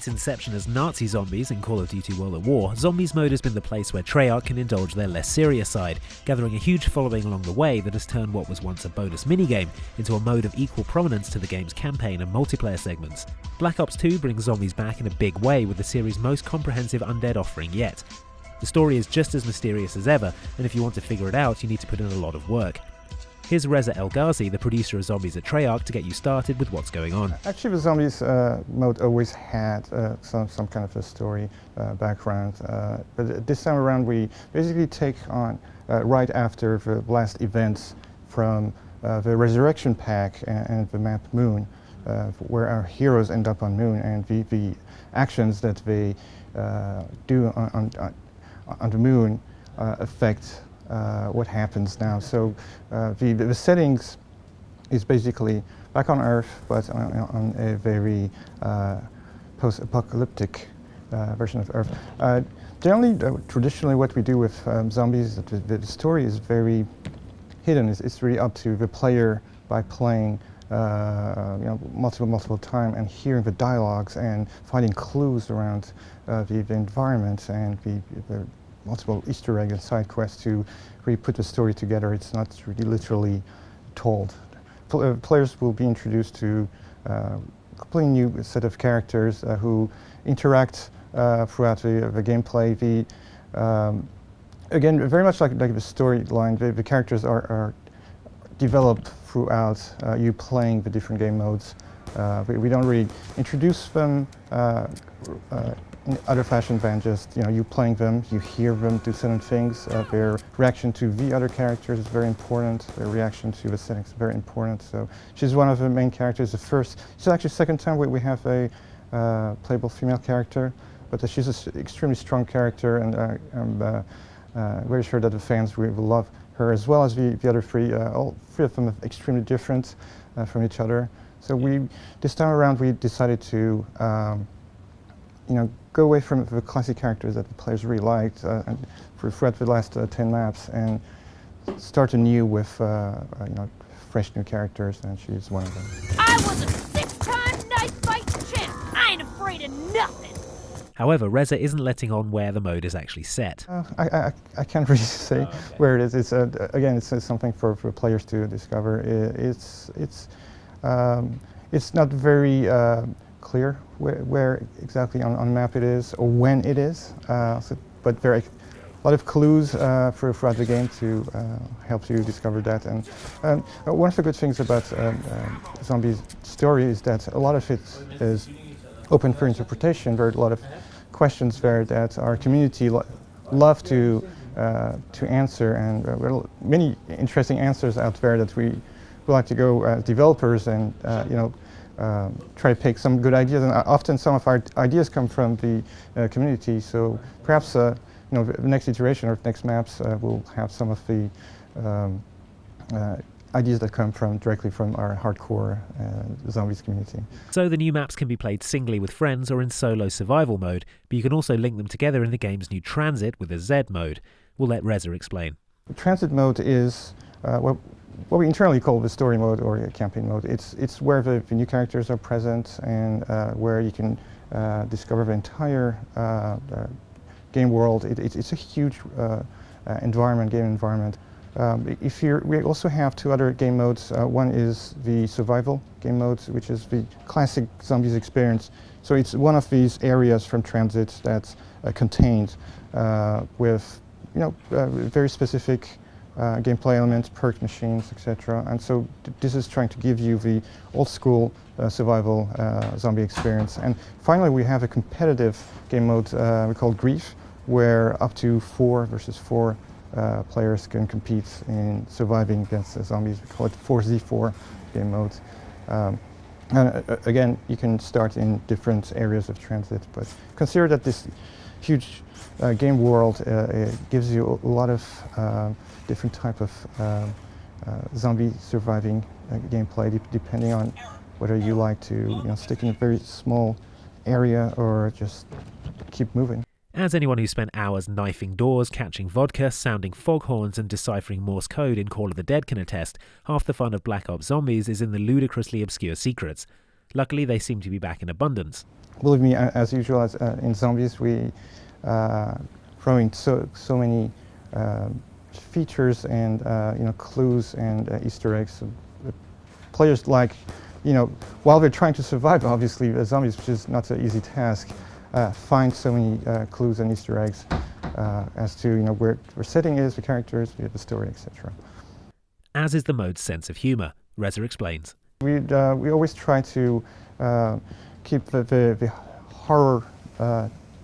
its inception as Nazi zombies in Call of Duty World at War, Zombies mode has been the place where Treyarch can indulge their less serious side, gathering a huge following along the way that has turned what was once a bonus minigame into a mode of equal prominence to the game's campaign and multiplayer segments. Black Ops 2 brings zombies back in a big way with the series' most comprehensive undead offering yet. The story is just as mysterious as ever, and if you want to figure it out, you need to put in a lot of work. Here's Reza Elghazi, the producer of Zombies at Treyarch, to get you started with what's going on. Actually, the Zombies mode always had some kind of a story background, but this time around we basically take on, right after the last events from the Resurrection Pack and the map Moon, where our heroes end up on Moon, and the actions that they do on the Moon affect what happens now. So the settings is basically back on Earth, but on a very post-apocalyptic version of Earth. Generally, traditionally what we do with zombies, the story is very hidden. It's really up to the player by playing multiple times and hearing the dialogues and finding clues around the environment and the multiple Easter eggs and side quests to really put the story together. It's not really literally told. Players will be introduced to a completely new set of characters who interact throughout the gameplay. Again, very much like the storyline, the characters are developed throughout you playing the different game modes. We don't really introduce them in other fashion than just you playing them, you hear them do certain things. Their reaction to the other characters is very important. Their reaction to the settings is very important. So she's one of the main characters. It's actually the second time we have a playable female character, but she's an extremely strong character, and I'm very sure that the fans will love her as well as the other three. All three of them are extremely different from each other. So this time around we decided to go away from the classic characters that the players really liked and throughout the last 10 maps and start anew with fresh new characters, and she's one of them. I was a 6-time knife fight champ. I ain't afraid of nothing. However, Reza isn't letting on where the mode is actually set. I can't really say where it is. It's again, it's something for players to discover. It's not very clear where exactly on the map it is or when it is, but there are a lot of clues throughout the game to help you discover that. And one of the good things about Zombies' story is that a lot of it is open for interpretation. There are a lot of questions there that our community love to answer, and there are many interesting answers out there that we would like to go as developers and try to pick some good ideas, and often some of our ideas come from the community. So perhaps the next iteration or next maps will have some of the ideas that come directly from our hardcore Zombies community. So the new maps can be played singly with friends or in solo survival mode, but you can also link them together in the game's new Transit with a Z mode. We'll let Reza explain. The Transit mode is what we internally call the story mode or campaign mode. It's where the new characters are present and where you can discover the entire game world. It's a huge game environment. We also have two other game modes. One is the survival game mode, which is the classic Zombies experience. So it's one of these areas from Transit that's contained with very specific gameplay elements, perk machines, etc. And so this is trying to give you the old school survival zombie experience. And finally we have a competitive game mode we call Grief, where up to 4 versus 4 players can compete in surviving against zombies. We call it 4z4 game mode. And again, you can start in different areas of Transit, but consider that this huge game world gives you a lot of different type of zombie surviving gameplay, depending on whether you like to stick in a very small area or just keep moving. As anyone who spent hours knifing doors, catching vodka, sounding foghorns and deciphering Morse code in Call of the Dead can attest, half the fun of Black Ops Zombies is in the ludicrously obscure secrets. Luckily, they seem to be back in abundance. Believe me, as usual, as in Zombies, we throw in so many features and clues and Easter eggs. Players like, while they're trying to survive, obviously, Zombies, which is not an easy task, find so many clues and Easter eggs as to where setting is, the characters, the story, etc. As is the mode's sense of humour, Reza explains. We always try to keep the horror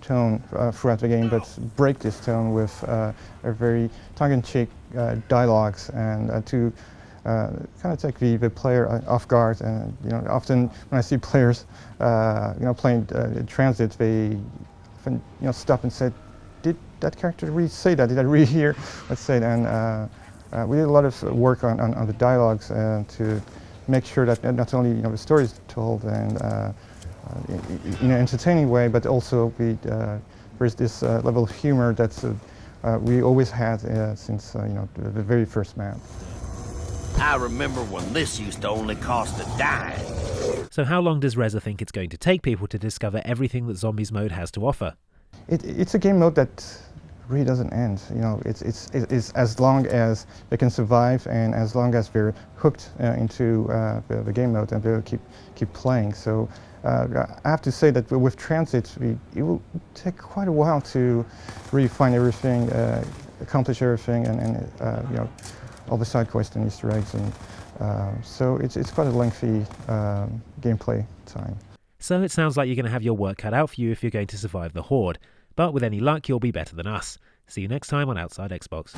tone throughout the game, but break this tone with a very tongue-in-cheek dialogues and to kind of take the player off guard. And often when I see players playing Tranzit, they often stop and say, "Did that character really say that? Did I really hear that say that?" And we did a lot of work on the dialogues to make sure that not only the story is told and in an entertaining way, but also there's this level of humor that we always had since the very first map. I remember when this used to only cost a dime. So how long does Reza think it's going to take people to discover everything that Zombies mode has to offer? It's a game mode that really doesn't end. It's as long as they can survive and as long as they're hooked into the game mode and they'll keep playing. So I have to say that with Transit, it will take quite a while to really find everything, accomplish everything, and all the side quests and Easter eggs, and so it's quite a lengthy gameplay time. So it sounds like you're going to have your work cut out for you if you're going to survive the Horde. But with any luck, you'll be better than us. See you next time on Outside Xbox.